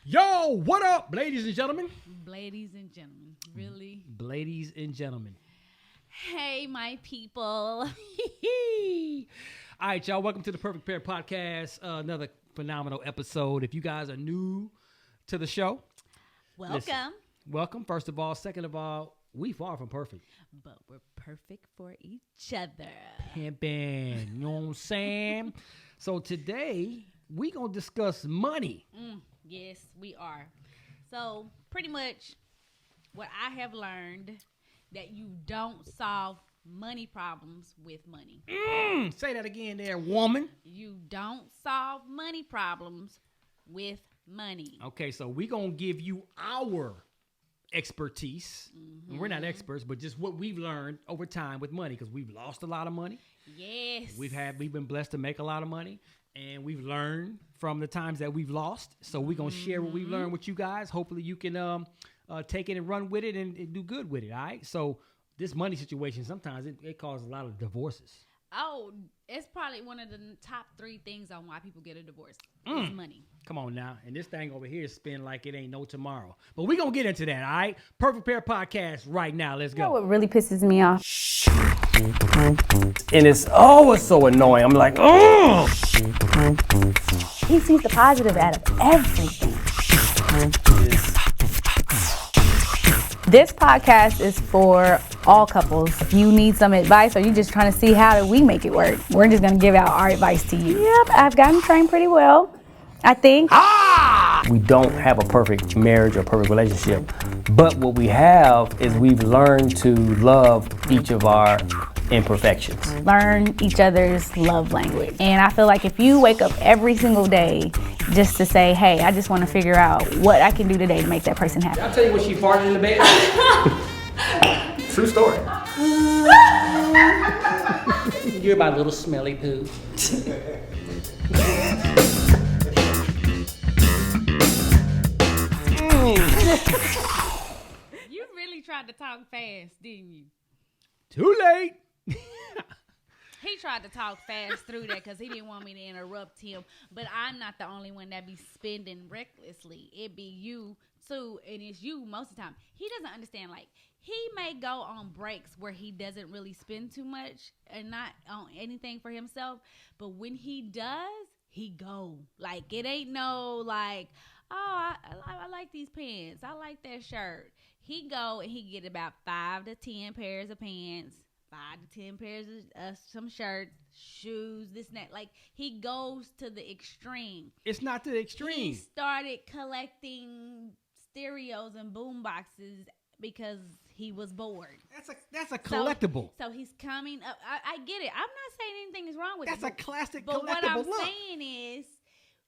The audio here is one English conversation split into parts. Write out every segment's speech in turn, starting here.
Yo, what up, ladies and gentlemen? Ladies and gentlemen, really? Ladies and gentlemen. Hey, my people. All right, y'all, welcome to the Perfect Pair Podcast. Another phenomenal episode. If you guys are new to the show, Welcome. welcome, first of all. Second of all, we far from perfect. But we're perfect for each other. Pimpin', you know what I'm saying? So today, we going to discuss money. Yes, we are. So, pretty much what I have learned that you don't solve money problems with money. Say that again there, woman. You don't solve money problems with money. Okay, so we going to give you our expertise. And we're not experts, but just what we've learned over time with money, because we've lost a lot of money. Yes. We've been blessed to make a lot of money, and we've learned from the times that we've lost. So we're going to share what we've learned with you guys. Hopefully you can take it and run with it and do good with it, all right? So this money situation, sometimes it causes a lot of divorces. Oh, it's probably one of the top 3 things on why people get a divorce. Is money. Come on now. And this thing over here is spin like it ain't no tomorrow. But we're going to get into that, all right? Perfect Pair Podcast right now. Let's go. You know what really pisses me off? And it's always so annoying. I'm like, oh! He sees the positive out of everything. This podcast is for all couples. If you need some advice or you're just trying to see how do we make it work, we're just going to give out our advice to you. Yep, I've gotten trained pretty well, I think. We don't have a perfect marriage or perfect relationship, but what we have is we've learned to love each of our imperfections. Learn each other's love language. And I feel like if you wake up every single day just to say, hey, I just want to figure out what I can do today to make that person happy. I'll tell you when she farted in the bed. True story. You're my little smelly poo. You really tried to talk fast, didn't you? Too late. He tried to talk fast through that because he didn't want me to interrupt him. But I'm not the only one that be spending recklessly. It be you too, and it's you most of the time. He doesn't understand. Like, he may go on breaks where he doesn't really spend too much and not on anything for himself. But when he does, he go. Like, it ain't no like, oh, I like these pants. I like that shirt. He go and he get about 5 to 10 pairs of pants. 5 to 10 pairs of some shirts, shoes, this and that. Like, he goes to the extreme. It's not to the extreme. He started collecting stereos and boom boxes because he was bored. That's a collectible. So he's coming up. I get it. I'm not saying anything is wrong with That's it. a classic but collectible. what I'm Look. saying is,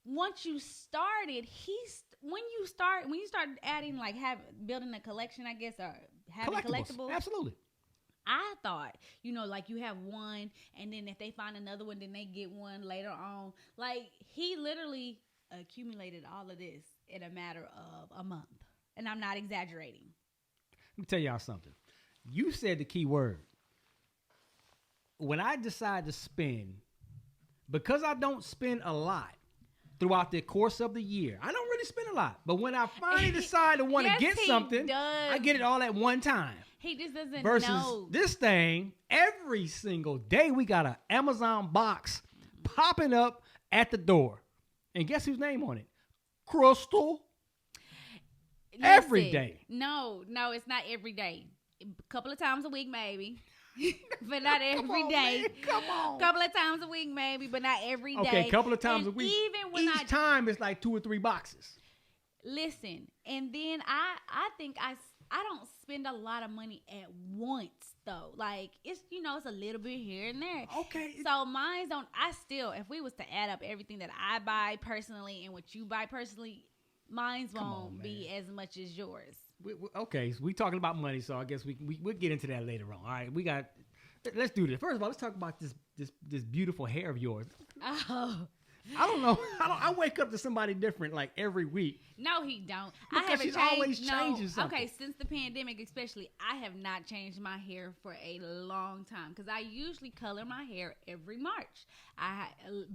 once you started, when you start adding, like, building a collection, I guess, or having collectibles. Absolutely. I thought, like, you have one, and then if they find another one, then they get one later on. Like, he literally accumulated all of this in a matter of a month. And I'm not exaggerating. Let me tell y'all something. You said the key word. When I decide to spend, because I don't spend a lot throughout the course of the year, I don't really spend a lot. But when I finally decide to want to Yes, get he something, does. I get it all at one time. He just doesn't Versus know. this thing, every single day we got an Amazon box popping up at the door. And guess whose name on it? Crystal. Every Listen, day. No, it's not every day. A couple of times a week, maybe. But not every Come on, day. man. Come on. Couple of times a week, maybe, but not every day. Okay, a couple of times And a week. Even when Each time it's like 2 or 3 boxes. Listen, and then I think I don't spend a lot of money at once, though. Like, it's a little bit here and there. Okay. So mine don't. If we was to add up everything that I buy personally and what you buy personally, mine's won't be as much as yours. Okay, so we talking about money, so I guess we'll get into that later on. All right, let's do this. First of all, let's talk about this beautiful hair of yours. Oh, I don't know. I wake up to somebody different like every week. No, he don't. Because I haven't she's changed. always changing something. Okay, since the pandemic especially, I have not changed my hair for a long time because I usually color my hair every March.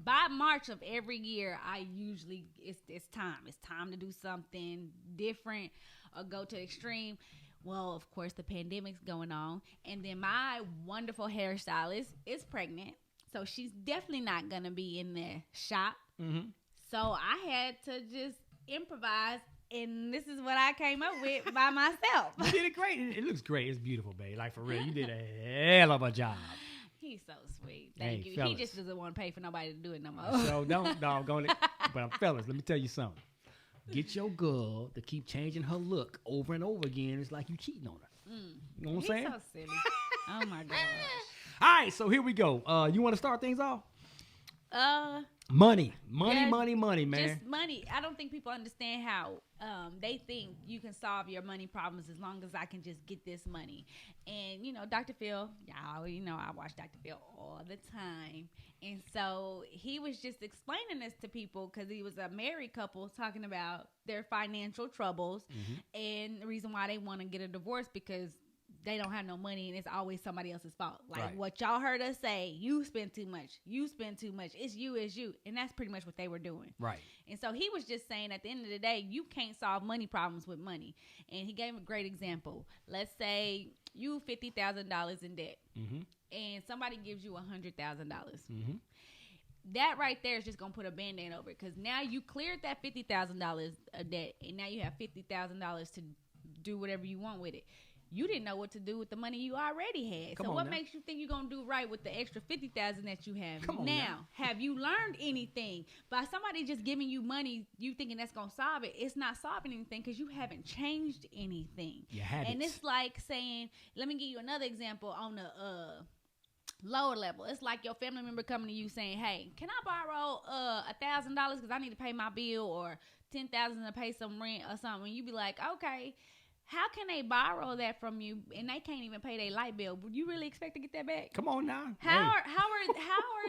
By March of every year, I usually it's time. It's time to do something different or go to extreme. Well, of course, the pandemic's going on, and then my wonderful hairstylist is pregnant, so she's definitely not gonna be in the shop. Mm-hmm. So I had to just improvise, and this is what I came up with by myself. You did it great. It looks great. It's beautiful, babe. Like, for real, you did a hell of a job. He's so sweet. Thank Hey, you. fellas. He just doesn't want to pay for nobody to do it no more. So don't doggone it. But fellas, let me tell you something. Get your girl to keep changing her look over and over again. It's like you cheating on her. You know what I'm He's saying? so silly. Oh my gosh. All right, so here we go. You want to start things off? Money, Money, man. Just money. I don't think people understand how they think you can solve your money problems as long as I can just get this money. And, Dr. Phil, y'all, I watch Dr. Phil all the time. And so he was just explaining this to people because he was a married couple talking about their financial troubles and the reason why they want to get a divorce because they don't have no money and it's always somebody else's fault. Like Right. what y'all heard us say, you spend too much. It's you. And that's pretty much what they were doing. Right. And so he was just saying at the end of the day, you can't solve money problems with money. And he gave a great example. Let's say you $50,000 in debt and somebody gives you $100,000. That right there is just going to put a Band-Aid over it because now you cleared that $50,000 of debt and now you have $50,000 to do whatever you want with it. You didn't know what to do with the money you already had. Come so on what now. makes you think you're going to do right with the extra $50,000 that you have? Come on now, now. have you learned anything? By somebody just giving you money, you thinking that's going to solve it. It's not solving anything because you haven't changed anything. Your habits. And it's like saying, let me give you another example on the lower level. It's like your family member coming to you saying, hey, can I borrow $1,000 because I need to pay my bill or $10,000 to pay some rent or something? You be like, okay. How can they borrow that from you and they can't even pay their light bill? Would you really expect to get that back? Come on now. How are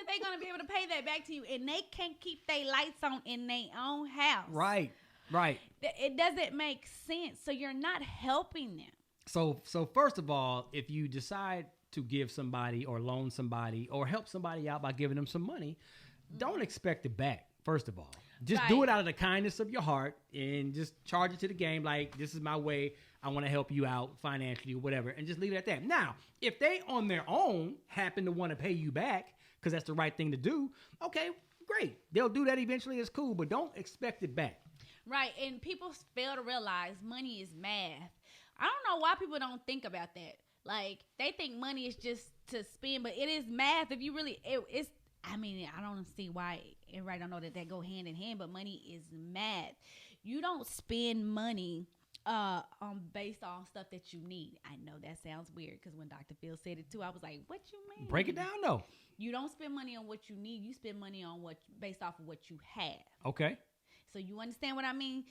they going to be able to pay that back to you and they can't keep their lights on in their own house? Right. It doesn't make sense. So you're not helping them. So first of all, if you decide to give somebody or loan somebody or help somebody out by giving them some money, don't expect it back, first of all. Just do it out of the kindness of your heart and just charge it to the game like, this is my way. I want to help you out financially or whatever, and just leave it at that. Now, if they on their own happen to want to pay you back because that's the right thing to do, okay, great. They'll do that eventually. It's cool, but don't expect it back. Right, and people fail to realize money is math. I don't know why people don't think about that. Like, they think money is just to spend, but it is math. If you really, it's, I mean, I don't see why everybody don't know that they go hand in hand, but money is math. You don't spend money based on stuff that you need. I know that sounds weird because when Dr. Phil said it too, I was like, what you mean? Break it down, though. You don't spend money on what you need. You spend money on what based off of what you have. Okay. So you understand what I mean?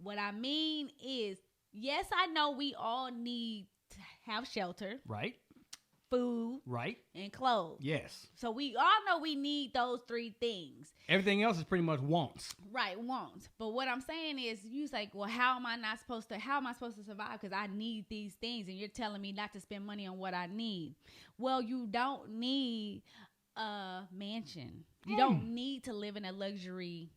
What I mean is, yes, I know we all need to have shelter, Right. food, Right. and clothes. Yes. So we all know we need those three things. Everything else is pretty much wants. Right, wants. But what I'm saying is, you're like, well, how am I supposed to survive? Because I need these things, and you're telling me not to spend money on what I need. Well, you don't need a mansion. You don't need to live in a luxury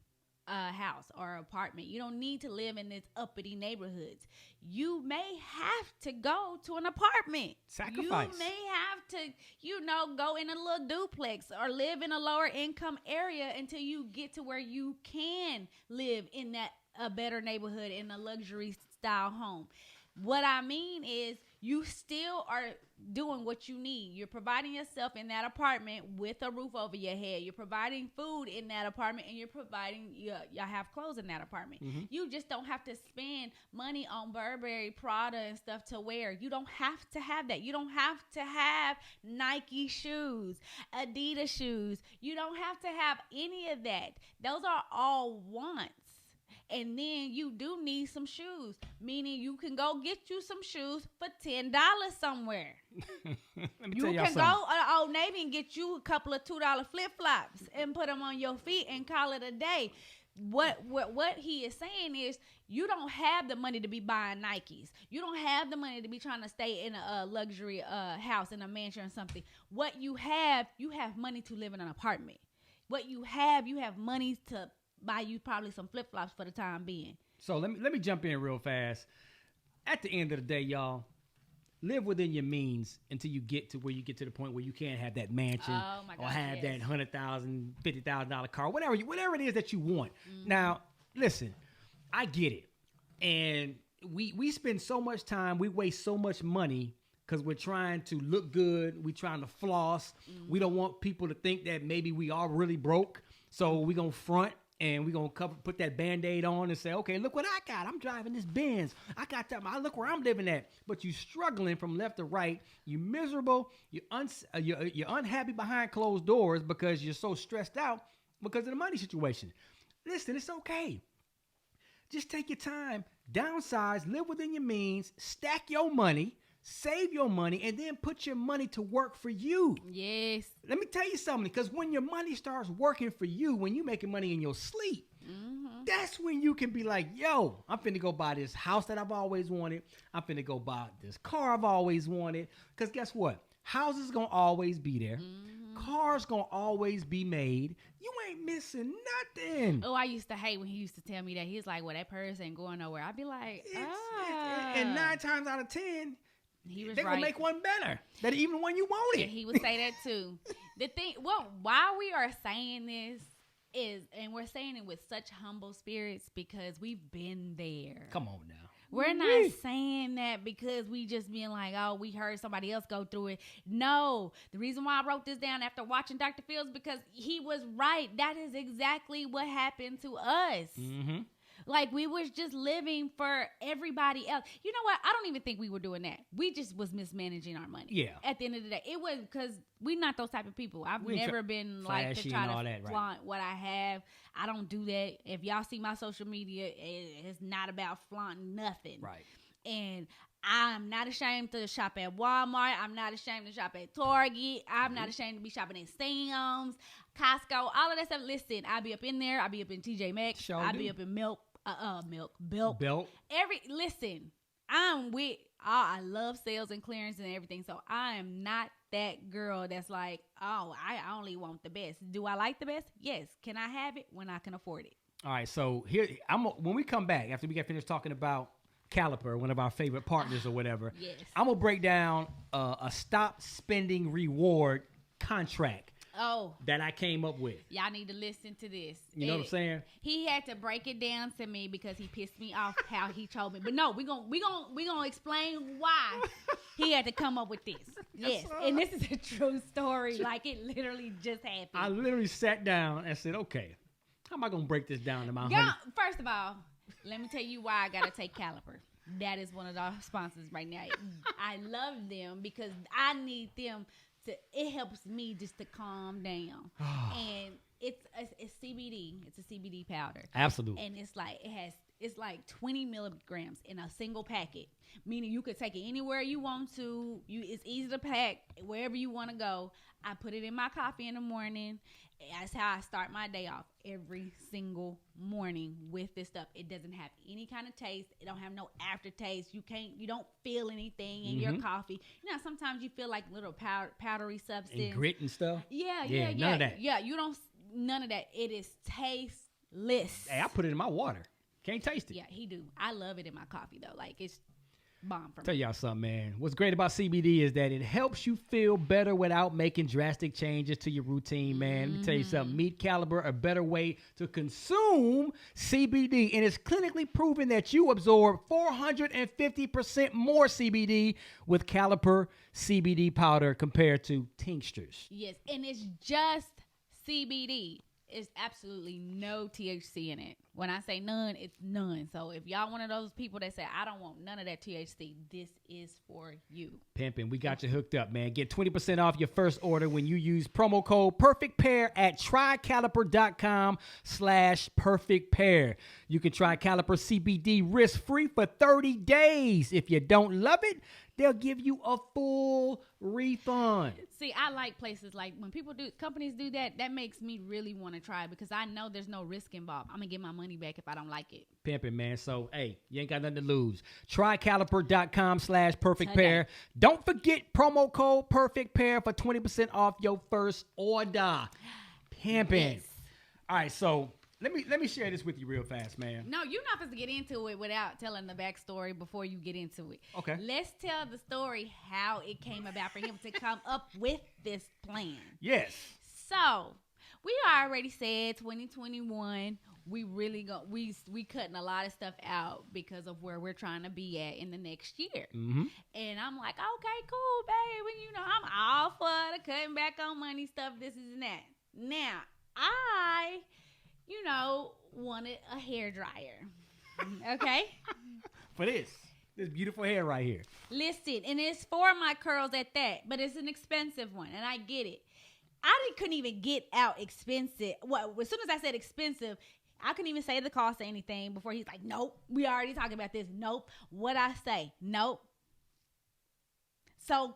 house or apartment. You don't need to live in this uppity neighborhoods. You may have to go to an apartment. Sacrifice. You may have to, go in a little duplex or live in a lower income area until you get to where you can live in a better neighborhood in a luxury style home. What I mean is, you still are doing what you need. You're providing yourself in that apartment with a roof over your head. You're providing food in that apartment, and you're providing, y'all have clothes in that apartment. Mm-hmm. You just don't have to spend money on Burberry, Prada, and stuff to wear. You don't have to have that. You don't have to have Nike shoes, Adidas shoes. You don't have to have any of that. Those are all wants. And then you do need some shoes, meaning you can go get you some shoes for $10 somewhere. Let me You tell y'all can something. go to Old Navy and get you a couple of $2 flip-flops and put them on your feet and call it a day. What he is saying is you don't have the money to be buying Nikes. You don't have the money to be trying to stay in a luxury house, in a mansion or something. What you have money to live in an apartment. What you have money to buy you probably some flip-flops for the time being. So let me jump in real fast. At the end of the day, y'all, live within your means until you get to where you get to the point where you can't have that mansion or have that $100,000, $50,000 car, whatever it is that you want. Mm-hmm. Now, listen, I get it, and we spend so much time, we waste so much money because we're trying to look good, we're trying to floss. Mm-hmm. We don't want people to think that maybe we are really broke, so we're gonna front. And we're going to put that Band-Aid on and say, okay, look what I got. I'm driving this Benz. I got that. Look where I'm living at. But you're struggling from left to right. You're miserable. You're unhappy behind closed doors because you're so stressed out because of the money situation. Listen, it's okay. Just take your time. Downsize. Live within your means. Stack your money. Save your money and then put your money to work for you. Yes. Let me tell you something, because when your money starts working for you, when you're making money in your sleep, that's when you can be like, yo, I'm finna go buy this house that I've always wanted. I'm finna go buy this car I've always wanted. Because guess what? Houses gonna always be there. Cars gonna always be made. You ain't missing nothing. Oh, I used to hate when he used to tell me that. He's like, well, that purse ain't going nowhere. I'd be like, and 9 times out of 10, he was they're right. gonna make one better than even when you want it. And he would say that too. The thing, well, why we are saying this is, and we're saying it with such humble spirits because we've been there. Come on now. We're not saying that because we just being like, oh, we heard somebody else go through it. No, the reason why I wrote this down after watching Dr. Fields because he was right. That is exactly what happened to us. Mm-hmm. Like, we was just living for everybody else. You know what? I don't even think we were doing that. We just was mismanaging our money. Yeah. At the end of the day. It was because we're not those type of people. I've never been like to try to flaunt what I have. I don't do that. If y'all see my social media, it's not about flaunting nothing. Right. And I'm not ashamed to shop at Walmart. I'm not ashamed to shop at Target. I'm not ashamed to be shopping at Sam's, Costco, all of that stuff. Listen, I'll be up in there. I'll be up in TJ Maxx. I'll be up in Belk. Listen, I'm with, I love sales and clearance and everything. So I am not that girl that's like, oh, I only want the best. Do I like the best? Yes. Can I have it when I can afford it? All right. So here, when we come back, after we get finished talking about Caliper, one of our favorite partners or whatever, yes. I'm going to break down a stop spending reward contract. Oh, that I came up with. Y'all need to listen to this. You know what I'm saying? He had to break it down to me because he pissed me off how he told me. But no, we gonna explain why he had to come up with this. Yes, and this is a true story. Like, it literally just happened. I literally sat down and said, "Okay, how am I gonna break this down to my First of all, let me tell you why I gotta take Caliper. That is one of our sponsors right now. I love them because I need them. It helps me just to calm down. And it's CBD. It's a CBD powder. Absolutely. And it's like 20 milligrams in a single packet, meaning you could take it anywhere you want to. It's easy to pack wherever you want to go. I put it in my coffee in the morning. That's how I start my day off every single morning with this stuff. It doesn't have any kind of taste. It don't have no aftertaste. You don't feel anything in your coffee. You know, sometimes you feel like little powdery substance. And grit and stuff? Yeah. None of that. Yeah, none of that. It is tasteless. Hey, I put it in my water. Can't taste it. Yeah, he do. I love it in my coffee, though. Like, it's bomb for me. Tell y'all something, man. What's great about CBD is that it helps you feel better without making drastic changes to your routine, man. Let me tell you something. Meet Caliber, a better way to consume CBD. And it's clinically proven that you absorb 450% more CBD with Caliper CBD powder compared to tinctures. Yes, and it's just CBD. It's absolutely no THC in it. When I say none, it's none. So if y'all one of those people that say, I don't want none of that THC, this is for you. Pimpin', we got you hooked up, man. Get 20% off your first order when you use promo code PerfectPair at TriCaliper.com/PerfectPair. You can try Caliper CBD risk-free for 30 days. If you don't love it, they'll give you a full refund. See, I like places like when companies do that, that makes me really want to try because I know there's no risk involved. I'm going to get my money back if I don't like it. Pimpin', man. So, hey, you ain't got nothing to lose. TriCaliper.com/PerfectPair. Don't forget promo code PerfectPair for 20% off your first order. Pimpin'. Yes. All right, so let me share this with you real fast, man. No, you're not supposed to get into it without telling the backstory before you get into it. Okay. Let's tell the story how it came about for him to come up with this plan. Yes. So, we already said 2021, we really we cutting a lot of stuff out because of where we're trying to be at in the next year. Mm-hmm. And I'm like, okay, cool, baby. You know, I'm all for the cutting back on money stuff, this and that. Now, I wanted a hairdryer. Okay? For this beautiful hair right here. Listen, and it's for my curls at that, but it's an expensive one, and I get it. I couldn't even get out expensive. Well, as soon as I said expensive, I couldn't even say the cost or anything before he's like, nope, we already talking about this. Nope. What I say? Nope. So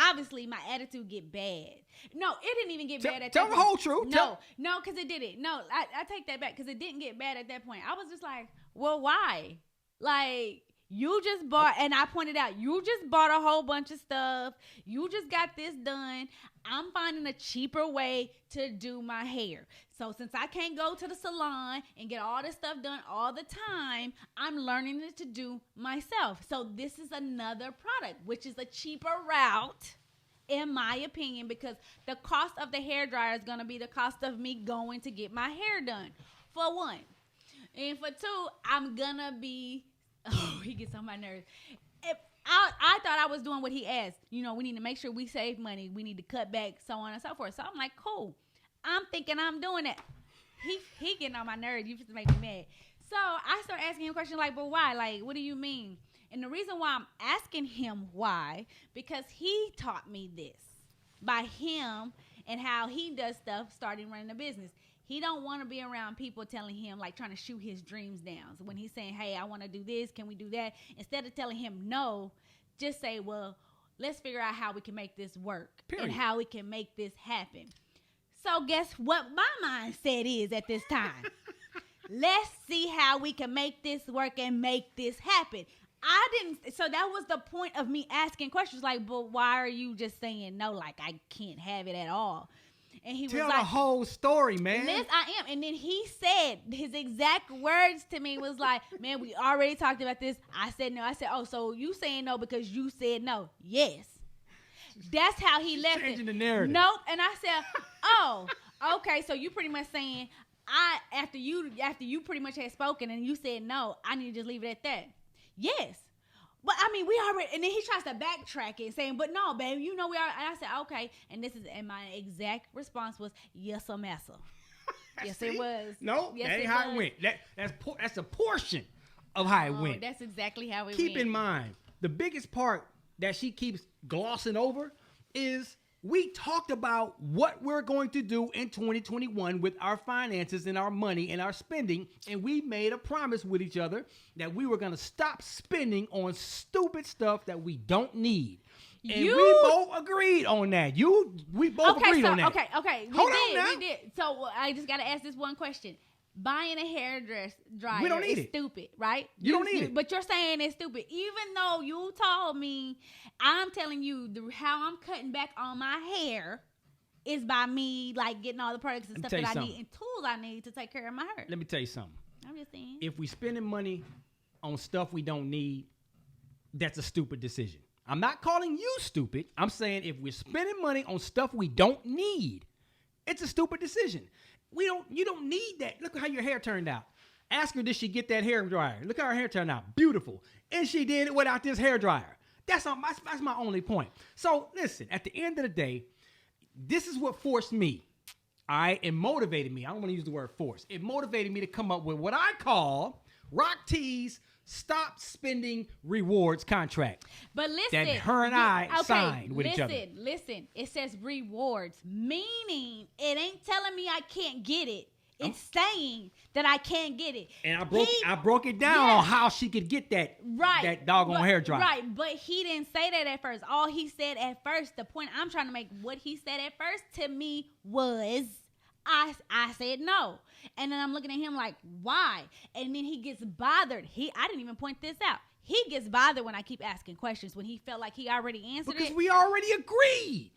obviously my attitude get bad. No, it didn't even get bad at that point. Tell the whole truth. No, because it didn't. No, I take that back because it didn't get bad at that point. I was just like, well, why? Like, you just bought, and I pointed out, you just bought a whole bunch of stuff. You just got this done. I'm finding a cheaper way to do my hair. So since I can't go to the salon and get all this stuff done all the time, I'm learning it to do myself. So this is another product, which is a cheaper route, in my opinion, because the cost of the hairdryer is going to be the cost of me going to get my hair done, for one. And for two, I'm going to be, he gets on my nerves. I thought I was doing what he asked. You know, we need to make sure we save money. We need to cut back, so on and so forth. So I'm like, cool. I'm thinking I'm doing that. He getting on my nerves. You just make me mad. So I start asking him questions like, but why? Like, what do you mean? And the reason why I'm asking him why, because he taught me this by him and how he does stuff starting running a business. He don't want to be around people telling him, like, trying to shoot his dreams down. So when he's saying, hey, I want to do this, can we do that? Instead of telling him no, just say, well, let's figure out how we can make this work. Period. And how we can make this happen. So guess what my mindset is at this time? Let's see how we can make this work and make this happen. So that was the point of me asking questions like, but why are you just saying no? Like, I can't have it at all. And he Tell was like, the whole story, man. Yes, I am. And then he said, his exact words to me was like, man, we already talked about this. I said no. I said, oh, so you saying no because you said no? Yes. That's how he left Changing it. the narrative. Nope. And I said, oh, okay. So you pretty much saying, after you pretty much had spoken and you said no, I need to just leave it at that. Yes. But I mean, we already, and then he tries to backtrack it, saying, "But no, babe, you know we are." And I said, "Okay." And my exact response was, "Yes, or massa." Yes, See? it was. No, yes, that ain't how it went. That's a portion of how it went. That's exactly how it went. Keep in mind, the biggest part that she keeps glossing over is we talked about what we're going to do in 2021 with our finances and our money and our spending, and we made a promise with each other that we were going to stop spending on stupid stuff that we don't need. And we both agreed on that. We both agreed on that. Okay. We did. So I just got to ask this one question. Buying a hairdryer we don't need is stupid, right? You don't need it. But you're saying it's stupid. Even though you told me, I'm telling you how I'm cutting back on my hair is by me, like, getting all the products and stuff that I need and tools I need to take care of my hair. Let me tell you something. I'm just saying. If we spending money on stuff we don't need, that's a stupid decision. I'm not calling you stupid. I'm saying if we're spending money on stuff we don't need, it's a stupid decision. You don't need that. Look at how your hair turned out. Ask her, did she get that hair dryer? Look how her hair turned out. Beautiful. And she did it without this hair dryer. That's my only point. So listen, at the end of the day, this is what forced me. All right, it motivated me. I don't want to use the word force. It motivated me to come up with what I call Rock T's Stop Spending Rewards contract. But listen, that her and I signed with each other. Listen, it says rewards, meaning it ain't telling me I can't get it. It's saying that I can't get it. And I broke it down on how she could get that doggone hair dryer. Right, but he didn't say that at first. All he said at first, the point I'm trying to make, what he said at first to me was, I said no. And then I'm looking at him like, why? And then he gets bothered. I didn't even point this out. He gets bothered when I keep asking questions when he felt like he already answered because it. we already agreed.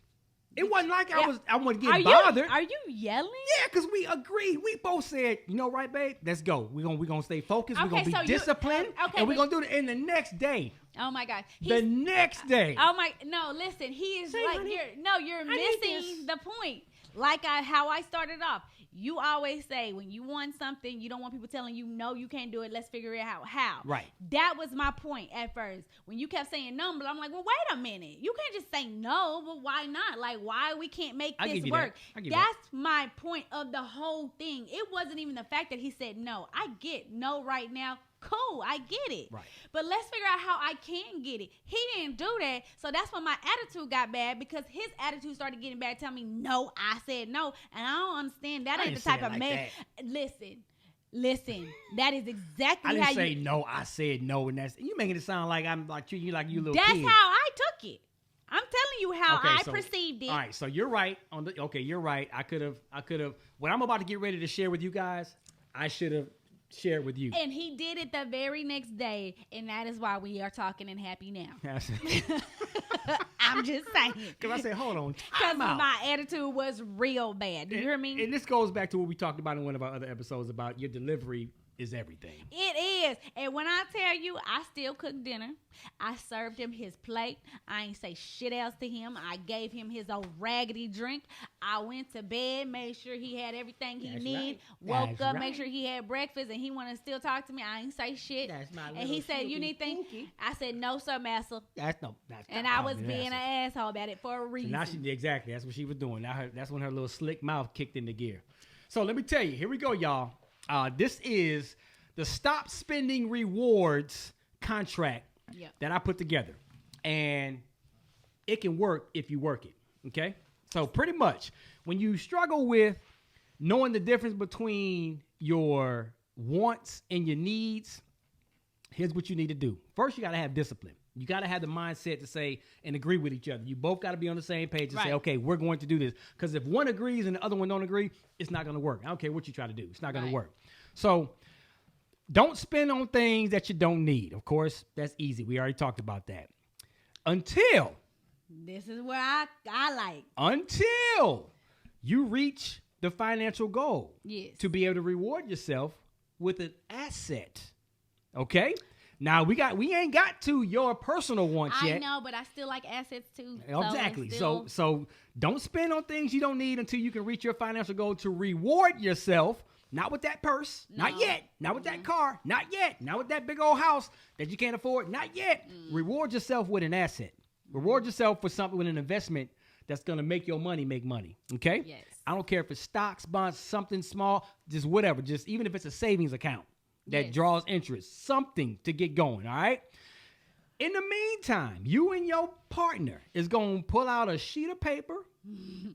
It wasn't like I wasn't getting bothered. Are you yelling? Yeah, because we agreed. We both said, you know, right, babe? Let's go. We're gonna stay focused. We're gonna be disciplined. And we're gonna do it in the next day. Oh my God. The next day. Oh my, no, listen, he is you're missing the point. Like how I started off. You always say when you want something, you don't want people telling you, no, you can't do it. Let's figure it out how. Right. That was my point at first. When you kept saying no, but I'm like, well, wait a minute. You can't just say no, but why not? Like, why we can't make this work? That's my point of the whole thing. It wasn't even the fact that he said no. I get no right now. Cool, I get it. Right. But let's figure out how I can get it. He didn't do that. So that's when my attitude got bad because his attitude started getting bad, telling me, no, I said no. And I don't understand. That ain't the type of man. Listen. That is exactly how you. I didn't say no, I said no. And you making it sound like I'm like treating you like you little kid. That's how I took it. I'm telling you how I perceived it. All right, so you're right. You're right. I could have. What I'm about to get ready to share with you guys, I should have share with you. And he did it the very next day, and that is why we are talking and happy now. I'm just saying. Because I said, hold on, because my attitude was real bad. Do you hear me? And this goes back to what we talked about in one of our other episodes about your delivery is everything. It is. And when I tell you, I still cooked dinner. I served him his plate. I ain't say shit else to him. I gave him his old raggedy drink. I went to bed, made sure he had everything he needed. Right. Woke up, make sure he had breakfast, and he wanted to still talk to me. I ain't say shit. And he said, you need things? I said, no, sir, master. And I was being an asshole about it for a reason. So now exactly. That's what she was doing. Now that's when her little slick mouth kicked into gear. So let me tell you, here we go, y'all. This is the Stop Spending Rewards contract that I put together. And it can work if you work it, okay? So pretty much, when you struggle with knowing the difference between your wants and your needs, here's what you need to do. First, you got to have discipline. You got to have the mindset to say and agree with each other. You both got to be on the same page and say, okay, we're going to do this. Because if one agrees and the other one don't agree, it's not going to work. I don't care what you try to do. It's not going to work. So don't spend on things that you don't need. Of course, that's easy. We already talked about that. Until. This is where I like. Until you reach the financial goal. Yes. To be able to reward yourself with an asset. Okay? Now we ain't got to your personal wants yet. I know, but I still like assets too. Exactly. So don't spend on things you don't need until you can reach your financial goal to reward yourself. Not with that purse. No. Not yet. Not with that car. Not yet. Not with that big old house that you can't afford. Not yet. Reward yourself with an asset. Reward yourself for something with an investment that's going to make your money make money. Okay? Yes. I don't care if it's stocks, bonds, something small, just whatever. Just even if it's a savings account that draws interest, something to get going, all right? In the meantime, you and your partner is going to pull out a sheet of paper,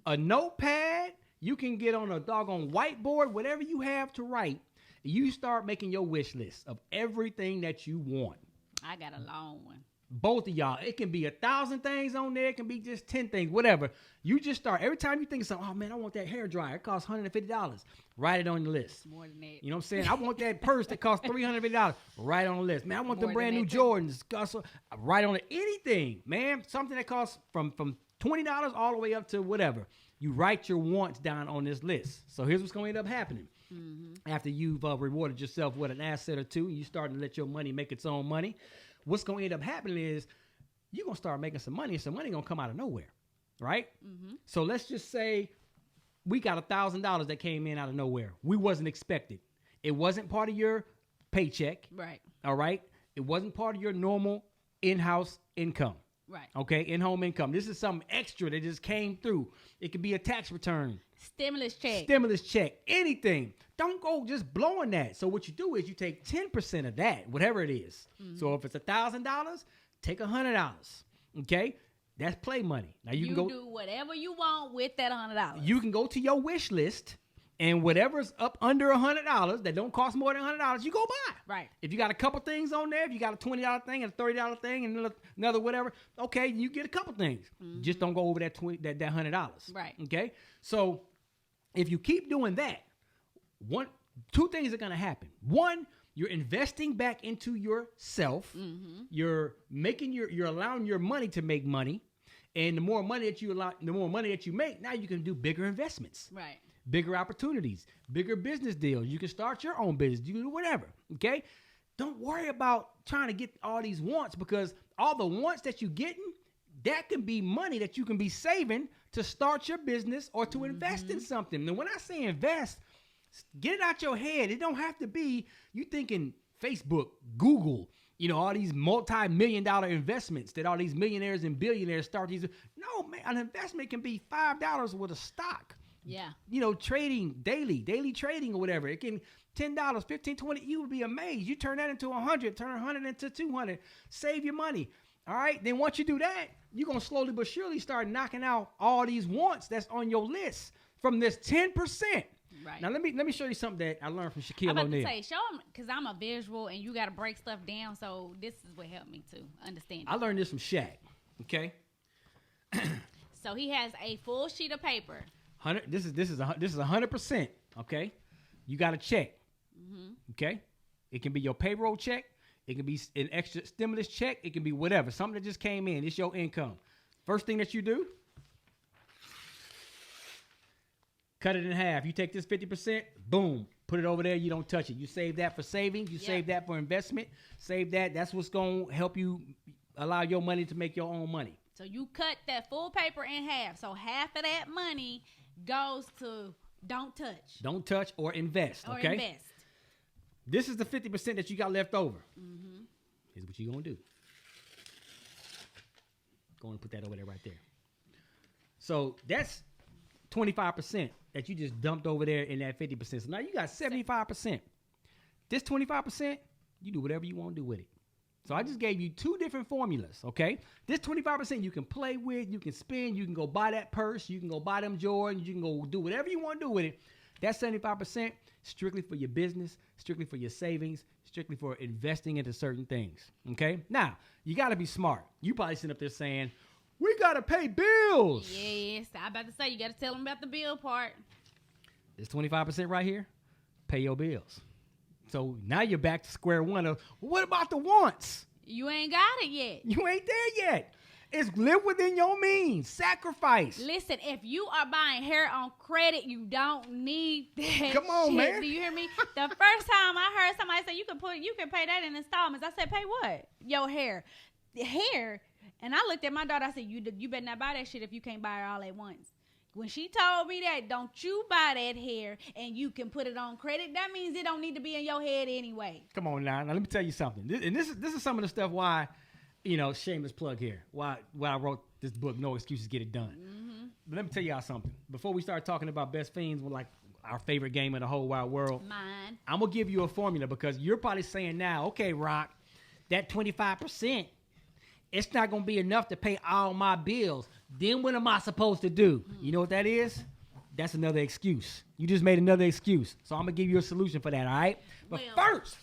a notepad. You can get on a doggone whiteboard, whatever you have to write. You start making your wish list of everything that you want. I got a long one. Both of y'all. It can be 1,000 things on there. It can be just 10 things, whatever. You just start. Every time you think of something, oh, man, I want that hair dryer. It costs $150. Write it on your list. More than that. You know what I'm saying? I want that purse that costs $350. Write it on the list. Man, I want the brand new Jordans. Write on it. Anything, man. Something that costs from $20 all the way up to whatever. You write your wants down on this list. So here's what's going to end up happening. Mm-hmm. After you've rewarded yourself with an asset or two, you starting to let your money make its own money. What's going to end up happening is you're going to start making some money, and some money going to come out of nowhere, right? Mm-hmm. So let's just say we got $1,000 that came in out of nowhere. We wasn't expected. It wasn't part of your paycheck. Right. All right? It wasn't part of your normal in-house income. Right. Okay, in-home income. This is something extra that just came through. It could be a tax return. Stimulus check. Anything. Don't go just blowing that. So what you do is you take 10% of that, whatever it is. So if it's $1,000, take $100. Okay? That's play money. Now you can go do whatever you want with that $100. You can go to your wish list, and whatever's up under $100 that don't cost more than $100, you go buy. Right. If you got a couple things on there, if you got a $20 thing and a $30 thing and another whatever, okay, you get a couple things. Just don't go over that $100. Right. Okay. So if you keep doing that, two things are gonna happen. One, you're investing back into yourself. You're allowing your money to make money, and the more money that you make, now you can do bigger investments. Right. Bigger opportunities, bigger business deals. You can start your own business. You can do whatever, okay? Don't worry about trying to get all these wants, because all the wants that you're getting, that can be money that you can be saving to start your business or to invest in something. And when I say invest, get it out your head. It don't have to be you thinking Facebook, Google, all these multi-million-dollar investments that all these millionaires and billionaires start these. No, man, an investment can be $5 with a stock. Yeah. Trading daily trading or whatever. It can $10, $15, $20. You would be amazed. You turn that into 100, turn 100 into 200. Save your money. All right. Then once you do that, you're going to slowly but surely start knocking out all these wants that's on your list from this 10%. Right. Now let me show you something that I learned from Shaquille O'Neal. I'm about to say, show them, because I'm a visual and you got to break stuff down. So this is what helped me to understand it. I learned this from Shaq. Okay. So he has a full sheet of paper. This is 100%. Okay, you got a check. Okay, it can be your payroll check. It can be an extra stimulus check. It can be whatever, something that just came in. It's your income. First thing that you do, cut it in half. You take this 50%, boom, put it over there. You don't touch it. You save that for savings. You save that for investment. Save that. That's what's going to help you allow your money to make your own money. So you cut that full paper in half. So half of that money goes to don't touch or invest. Okay. This is the 50% that you got left over. Here's what you're gonna do. Go and put that over there right there. So that's 25% that you just dumped over there in that 50%. So now you got 75%. This 25%, you do whatever you want to do with it. So I just gave you two different formulas, okay? This 25% you can play with, you can spend, you can go buy that purse, you can go buy them Jordans, you can go do whatever you want to do with it. That 75% strictly for your business, strictly for your savings, strictly for investing into certain things, okay? Now, you got to be smart. You probably sitting up there saying, we got to pay bills. Yes, I'm about to say, you got to tell them about the bill part. This 25% right here, pay your bills. So now you're back to square one of, what about the wants? You ain't got it yet. You ain't there yet. It's live within your means. Sacrifice. Listen, if you are buying hair on credit, you don't need that. Come on, shit. man. Do you hear me? The first time I heard somebody say you can pay that in installments, I said, pay what? Your hair. The hair. And I looked at my daughter, I said, you better not buy that shit if you can't buy it all at once. When she told me that, don't you buy that hair and you can put it on credit, that means it don't need to be in your head anyway. Come on now. Now let me tell you something. This is some of the stuff why, shameless plug here. Why I wrote this book, No Excuses, Get It Done. But let me tell y'all something. Before we start talking about Best Fiends, like our favorite game in the whole wide world, Mine. I'm gonna give you a formula, because you're probably saying now, okay, Rock, that 25%, it's not gonna be enough to pay all my bills. Then what am I supposed to do? You know what that is? That's another excuse. You just made another excuse. So I'm gonna give you a solution for that, all right? But first,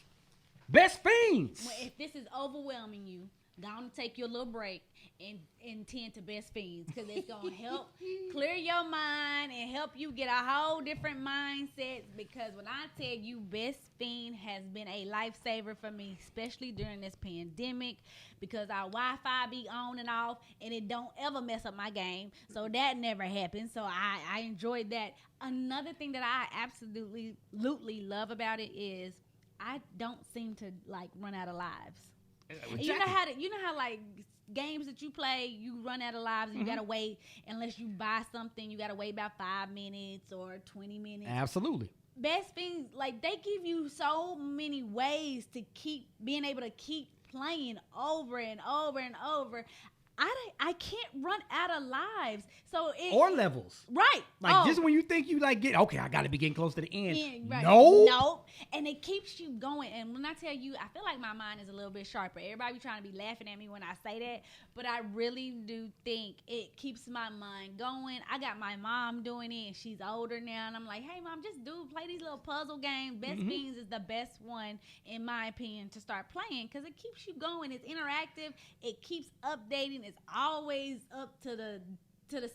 Best Fiends. Well, if this is overwhelming you, go on and take your little break and tend to Best Fiends, because it's going to help clear your mind and help you get a whole different mindset. Because when I tell you, Best Fiend has been a lifesaver for me, especially during this pandemic, because our Wi-Fi be on and off and it don't ever mess up my game. So that never happened. So I enjoyed that. Another thing that I absolutely love about it is I don't seem to run out of lives. You know how like games that you play, you run out of lives and you gotta wait unless you buy something. You gotta wait about 5 minutes or 20 minutes. Absolutely. Best Fiends, they give you so many ways to keep being able to keep playing over and over and over. I can't run out of lives. So or levels. Right. Like just when you think you like get okay, I gotta be getting close to the end. Yeah, right. No. And it keeps you going. And when I tell you, I feel like my mind is a little bit sharper. Everybody be trying to be laughing at me when I say that, but I really do think it keeps my mind going. I got my mom doing it, and she's older now, and I'm like, hey mom, just play these little puzzle games. Best Fiends is the best one in my opinion to start playing because it keeps you going. It's interactive. It keeps updating. It's always up to the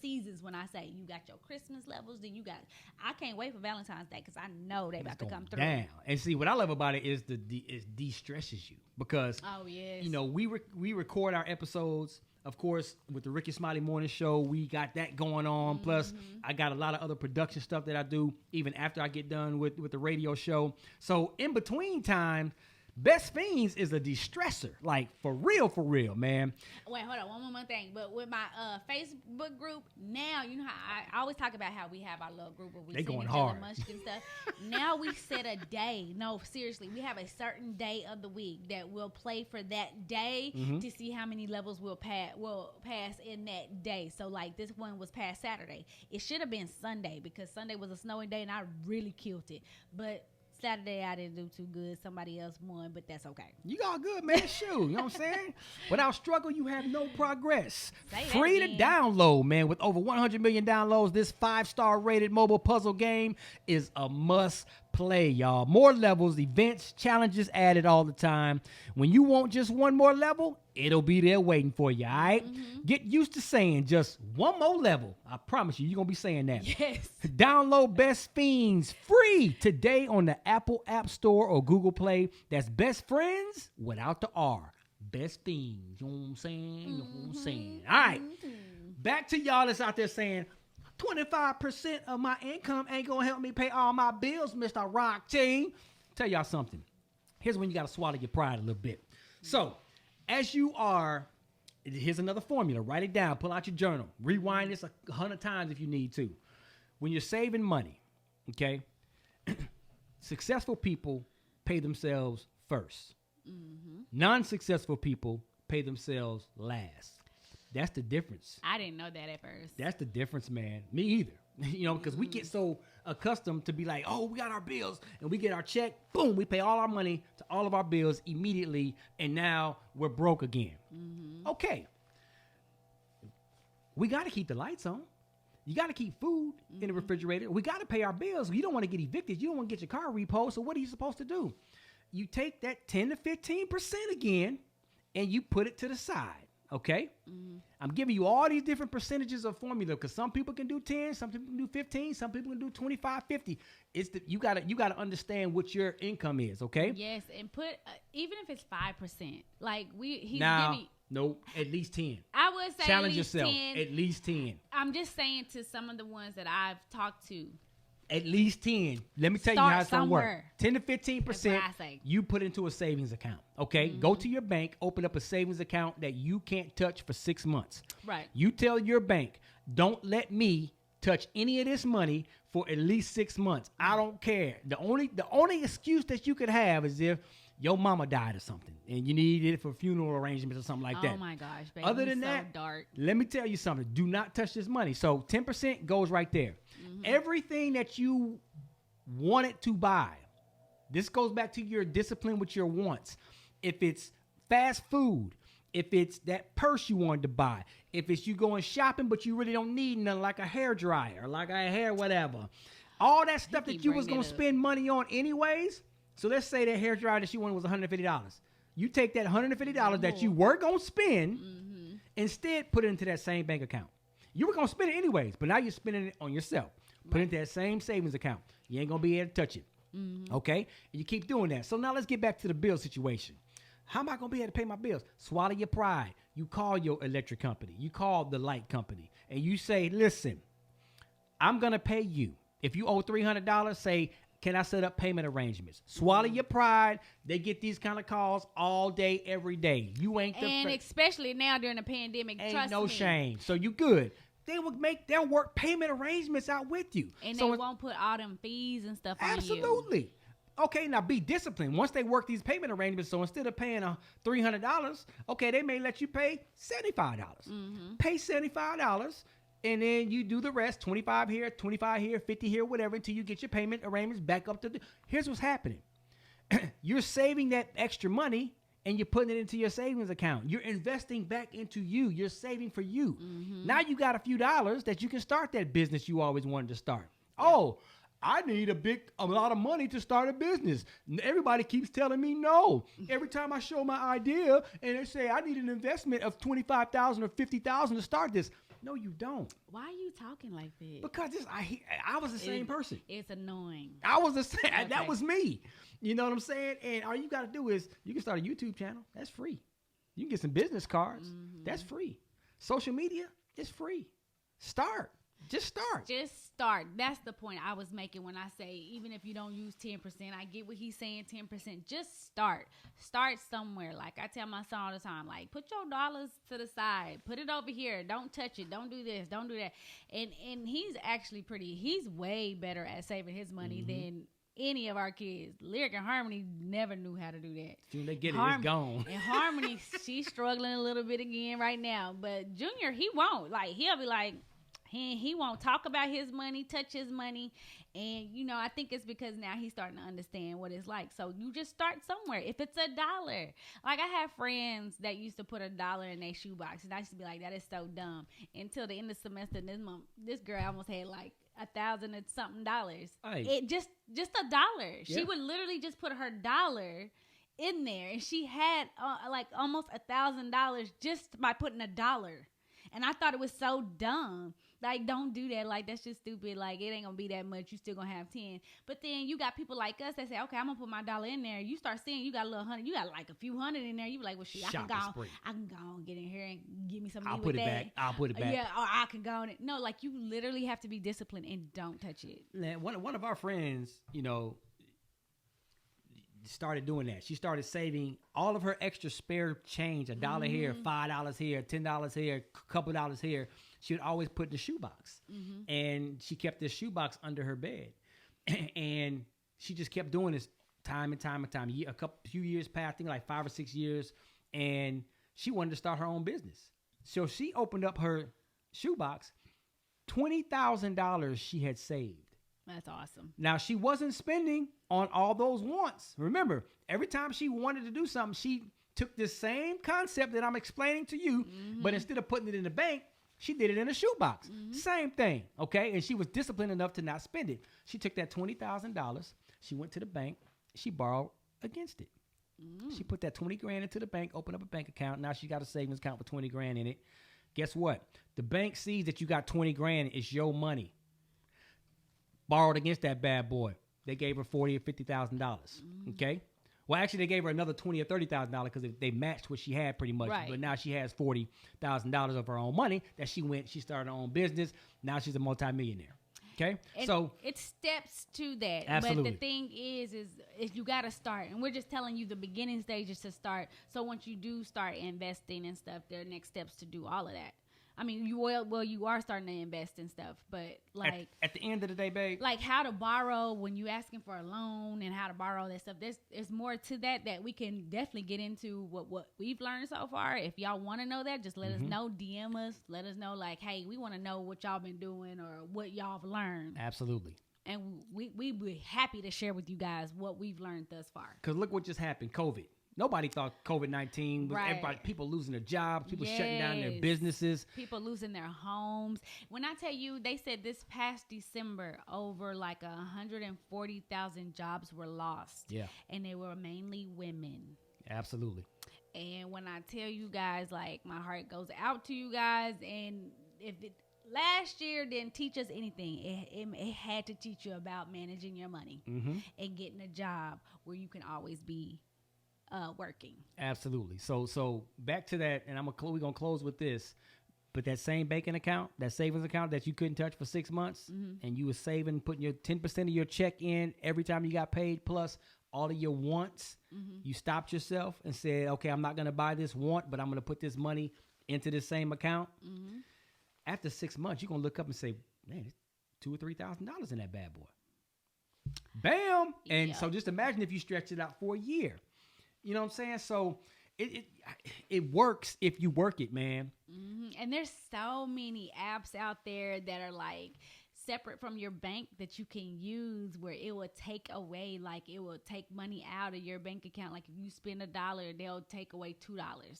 seasons. When I say you got your Christmas levels, then you got. I can't wait for Valentine's Day because I know they about to come through. Down. And see what I love about it is it de-stresses you because you know we record our episodes. Of course, with the Ricky Smiley Morning Show, we got that going on. Plus, I got a lot of other production stuff that I do even after I get done with the radio show. So in between time, Best Fiends is a de-stressor, like for real, man. Wait, hold on, one more thing. But with my Facebook group now, you know how I always talk about how we have our little group where we they send going each hard. other munchkin stuff. Now we set a day. No, seriously, we have a certain day of the week that we'll play for that day to see how many levels we'll pass in that day. So like this one was past Saturday. It should have been Sunday because Sunday was a snowy day and I really killed it, but. Saturday I didn't do too good. Somebody else won, but that's okay. You all good, man. Shoot, you know what I'm saying? Without struggle, you have no progress. Free to download, man. With over 100 million downloads, this 5-star rated mobile puzzle game is a must play, y'all. More levels, events, challenges added all the time. When you want just one more level, it'll be there waiting for you, all right? Get used to saying just one more level. I promise you're going to be saying that. Yes. Download Best Fiends free today on the Apple App Store or Google Play. That's Best Friends without the R. Best Fiends. You know what I'm saying? You know what I'm saying? All right. Back to y'all that's out there saying, 25% of my income ain't going to help me pay all my bills, Mr. Rock Team. Tell y'all something. Here's when you got to swallow your pride a little bit. So, as you are, here's another formula. Write it down. Pull out your journal. Rewind this 100 times if you need to. When you're saving money, okay, successful people pay themselves first. Non-successful people pay themselves last. That's the difference. I didn't know that at first. That's the difference, man. Me either. You know, because we get so accustomed to be like, oh, we got our bills, and we get our check, boom, we pay all our money to all of our bills immediately, and now we're broke again. Okay. We got to keep the lights on. You got to keep food in the refrigerator. We got to pay our bills. You don't want to get evicted. You don't want to get your car repoed. So what are you supposed to do? You take that 10 to 15% again, and you put it to the side. Okay, I'm giving you all these different percentages of formula because some people can do 10, some people can do 15, some people can do 25, 50. You gotta understand what your income is. Okay. Yes, and put even if it's 5%, like nope, at least 10. I would say challenge at least yourself. 10. At least 10. I'm just saying to some of the ones that I've talked to. At least 10. Let me tell you how it's going to work. 10 to 15% you put into a savings account. Okay? Go to your bank, open up a savings account that you can't touch for 6 months. Right. You tell your bank, don't let me touch any of this money for at least 6 months. I don't care. The only excuse that you could have is if your mama died or something and you needed it for funeral arrangements or something like that. Oh my gosh, baby. Other than that, dark. Let me tell you something. Do not touch this money. So 10% goes right there. Everything that you wanted to buy, this goes back to your discipline with your wants. If it's fast food, if it's that purse you wanted to buy, if it's you going shopping but you really don't need nothing like a hair dryer, like a hair whatever, all that stuff that you was going to spend money on anyways. So let's say that hair dryer that you wanted was $150. You take that $150 that you were going to spend, instead put it into that same bank account. You were going to spend it anyways, but now you're spending it on yourself. Put it into that same savings account. You ain't going to be able to touch it. Okay? And you keep doing that. So now let's get back to the bill situation. How am I going to be able to pay my bills? Swallow your pride. You call your electric company. You call the light company. And you say, listen, I'm going to pay you. If you owe $300, say, can I set up payment arrangements? Swallow your pride. They get these kind of calls all day, every day. You ain't the and especially now during the pandemic. Ain't trust no me. shame. So you good. They'll work payment arrangements out with you. And so they won't put all them fees and stuff on you. Absolutely. Okay, now be disciplined. Once they work these payment arrangements, so instead of paying $300, okay, they may let you pay $75. Pay $75, and then you do the rest, 25 here, 25 here, 50 here, whatever, until you get your payment arrangements back up to Here's what's happening. You're saving that extra money, and you're putting it into your savings account. You're investing back into you. You're saving for you. Now you got a few dollars that you can start that business you always wanted to start. Oh, I need a lot of money to start a business. Everybody keeps telling me no. Every time I show my idea and they say I need an investment of $25,000 or $50,000 to start this. No, you don't. Why are you talking like that? Because I was the same person. It's annoying. I was the same. Okay. That was me. You know what I'm saying? And all you got to do is you can start a YouTube channel. That's free. You can get some business cards. That's free. Social media is free. Start. Just start. Just start. That's the point I was making when I say, even if you don't use 10%, I get what he's saying, 10%. Just start. Start somewhere. Like I tell my son all the time, like, put your dollars to the side. Put it over here. Don't touch it. Don't do this. Don't do that. And he's actually he's way better at saving his money than any of our kids. Lyric and Harmony never knew how to do that. Soon they get it, it's gone. And Harmony, she's struggling a little bit again right now. But Junior, he won't. Like, he'll be like, he won't talk about his money, touch his money. And, I think it's because now he's starting to understand what it's like. So you just start somewhere. If it's $1. Like, I have friends that used to put $1 in their shoebox. And I used to be like, that is so dumb. Until the end of the semester this month, this girl almost had like $1,000 and something dollars. Hey. It just $1. Yeah. She would literally just put her dollar in there. And she had like almost $1,000 just by putting $1. And I thought it was so dumb. Like, don't do that. Like, that's just stupid. Like, it ain't going to be that much. You still going to have 10. But then you got people like us that say, okay, I'm going to put my dollar in there. You start seeing you got a little $100. You got like a few hundred in there. You be like, well, shit, I can go and get in here and give me some money with that. I'll put it back. Yeah, or I can go on it. No, like, you literally have to be disciplined and don't touch it. One of our friends, started doing that. She started saving all of her extra spare change, $1 here, $5 here, $10 here, a couple dollars here. She would always put in the shoebox. And she kept this shoebox under her bed. And she just kept doing this time and time and time. Few years passed, I think like 5 or 6 years, and she wanted to start her own business. So she opened up her shoebox, $20,000 she had saved. That's awesome. Now, she wasn't spending on all those wants. Remember, every time she wanted to do something, she took this same concept that I'm explaining to you, but instead of putting it in the bank, she did it in a shoebox. Same thing, okay? And she was disciplined enough to not spend it. She took that $20,000. She went to the bank. She borrowed against it. She put that 20 grand into the bank, opened up a bank account. Now she got a savings account with 20 grand in it. Guess what? The bank sees that you got 20 grand. It's your money. Borrowed against that bad boy. They gave her $40,000 or $50,000. Okay. Well, actually, they gave her another $20,000 or $30,000 because they matched what she had pretty much. Right. But now she has $40,000 of her own money that she started her own business. Now she's a multimillionaire. Okay. And so it steps to that. Absolutely. But the thing is you got to start. And we're just telling you the beginning stages to start. So once you do start investing and stuff, there are next steps to do all of that. I mean, you are starting to invest in stuff, but like at the end of the day, babe, like how to borrow when you asking for a loan and how to borrow that stuff. There's more to that we can definitely get into what we've learned so far. If y'all want to know that, just let us know. DM us. Let us know like, hey, we want to know what y'all been doing or what y'all have learned. Absolutely. And we be happy to share with you guys what we've learned thus far. Because look what just happened, COVID. Nobody thought COVID-19 was everybody, people losing their jobs, people shutting down their businesses. People losing their homes. When I tell you, they said this past December, over like 140,000 jobs were lost. Yeah. And they were mainly women. Absolutely. And when I tell you guys, like, my heart goes out to you guys. And if last year didn't teach us anything, it had to teach you about managing your money and getting a job where you can always be working. Absolutely. So back to that, and we're gonna close with this. But that same banking account, that savings account that you couldn't touch for 6 months, and you were saving, putting your 10% of your check in every time you got paid, plus all of your wants, you stopped yourself and said, okay, I'm not gonna buy this want, but I'm gonna put this money into this same account. After 6 months, you're gonna look up and say, man, it's $2,000 or $3,000 in that bad boy. Bam. And Yeah. so just imagine if you stretch it out for a year. You know what I'm saying? So it works if you work it, man. And there's so many apps out there that are like separate from your bank that you can use where it will take away, like it will take money out of your bank account. Like if you spend $1, they'll take away $2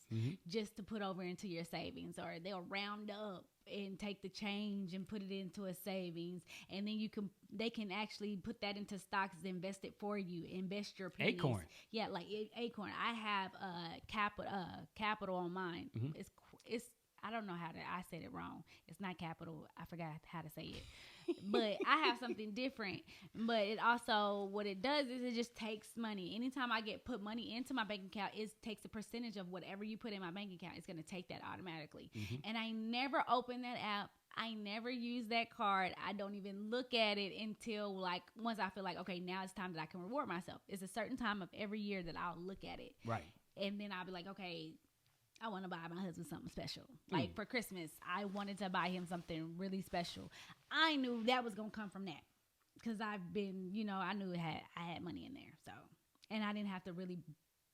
just to put over into your savings, or they'll round up and take the change and put it into a savings, and then they can actually put that into stocks, invest it for you, invest your pennies. Acorn. Yeah, like Acorn. I have capital on mine. It's I don't know I said it wrong. It's not capital. I forgot how to say it. But I have something different. But it also, what it does is it just takes money. Anytime I put money into my bank account, it takes a percentage of whatever you put in my bank account. It's going to take that automatically. And I never open that app. I never use that card. I don't even look at it until like once I feel like, okay, now it's time that I can reward myself. It's a certain time of every year that I'll look at it. Right. And then I'll be like, okay, I want to buy my husband something special. Like for Christmas, I wanted to buy him something really special. I knew that was going to come from that because I've been, I knew I had money in there. So, and I didn't have to really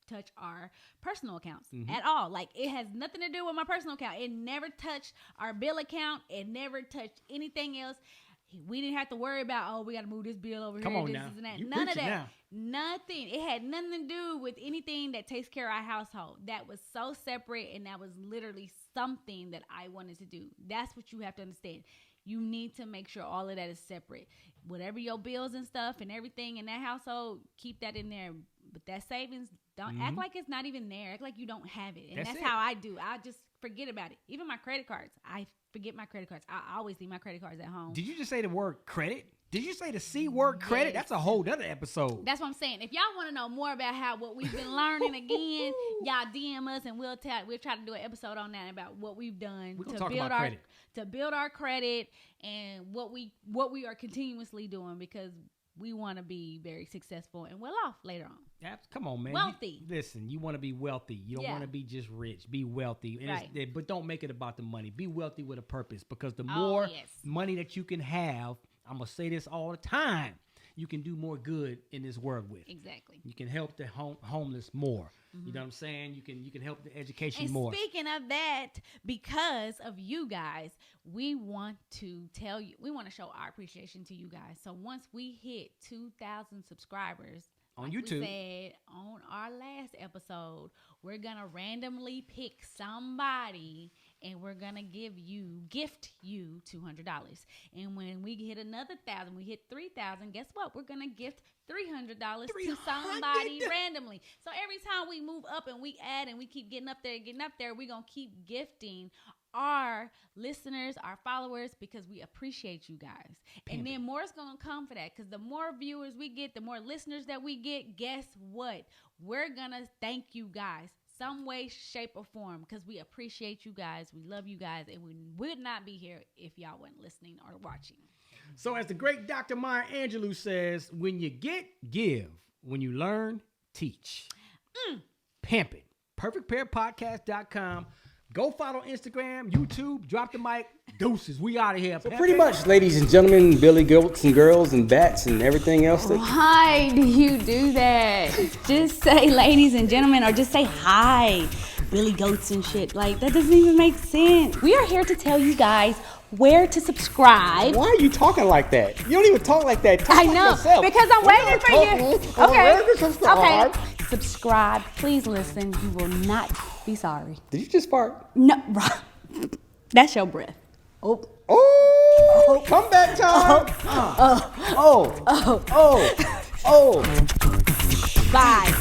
touch our personal accounts at all. Like it has nothing to do with my personal account. It never touched our bill account. It never touched anything else. We didn't have to worry about, we got to move this bill over Come here. on This, now. and that. You None of that. now. Nothing. It had nothing to do with anything that takes care of our household. That was so separate, and that was literally something that I wanted to do. That's what you have to understand. You need to make sure all of that is separate. Whatever your bills and stuff and everything in that household, keep that in there. But that savings, don't act like it's not even there. Act like you don't have it. And that's how I do. I just forget about it. Even my credit cards. I forget my credit cards. I always leave my credit cards at home. Did you just say the word credit? Did you say the C word credit? Yes. That's a whole other episode. That's what I'm saying. If y'all want to know more about what we've been learning again, y'all DM us and we'll try to do an episode on that about what we've done to build our credit and what we are continuously doing, because we want to be very successful and well off later on. Come on, man. Wealthy. Listen, you want to be wealthy. You don't want to be just rich. Be wealthy. And Right. but don't make it about the money. Be wealthy with a purpose, because the more money that you can have, I'm going to say this all the time, you can do more good in this world with. Exactly. You can help the homeless more. You know what I'm saying? You can help the education And more. speaking of that, because of you guys, we want to show our appreciation to you guys. So once we hit 2,000 subscribers on like YouTube, we said on our last episode, we're gonna randomly pick somebody and we're gonna gift you $200. And when we hit another 1,000, we hit 3,000. Guess what? We're gonna gift $300 to somebody randomly. So every time we move up and we add and we keep getting up there, we're gonna keep gifting our listeners, our followers, because we appreciate you guys. And then more is going to come for that, because the more viewers we get, the more listeners that we get, guess what? We're going to thank you guys some way, shape, or form, because we appreciate you guys. We love you guys, and we would not be here if y'all weren't listening or watching. So as the great Dr. Maya Angelou says, when you get, give. When you learn, teach. Pimp it. PerfectPairPodcast.com. Go follow Instagram, YouTube, drop the mic, deuces. We out of here. So pretty much, ladies and gentlemen, billy goats and girls and bats and everything else. Why do you do that? Just say ladies and gentlemen, or just say hi, billy goats and shit. Like, that doesn't even make sense. We are here to tell you guys where to subscribe. Why are you talking like that? You don't even talk like that. Talk I like know, yourself. because I'm waiting for you. Okay. Okay. Subscribe. Please listen. You will not be sorry. Did you just fart? No, that's your breath. Oh, comeback time. Bye.